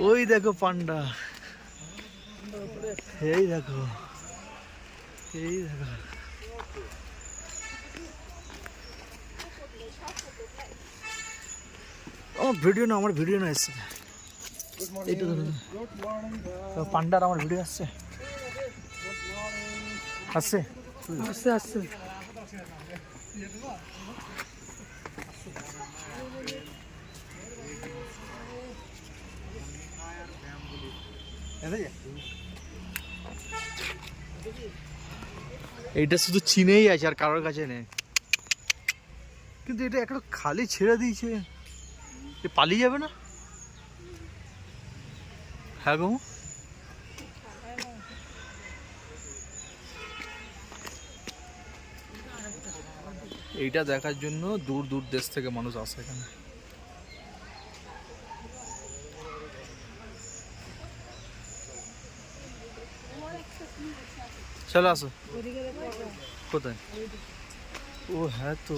ওই দেখো পান্ডা, এই দেখো, এই দেখো। আমার ভিডিও না, আমার ভিডিও না এসছে। এইটা পান্ডার আমার ভিডিও আসছে, আসছে আসছে আসছে। এইটা শুধু চীনেই আছে আর কারোর কাছে নেই, কিন্তু এটা একটা খালি ছেড়ে দিয়েছে, এ পালিয়ে যাবে না? হ্যাঁ গো, এইটা দেখার জন্য দূর দূর দেশ থেকে মানুষ আসে এখানে। চলো আসো। কোথায়? ও হ্যাঁ তো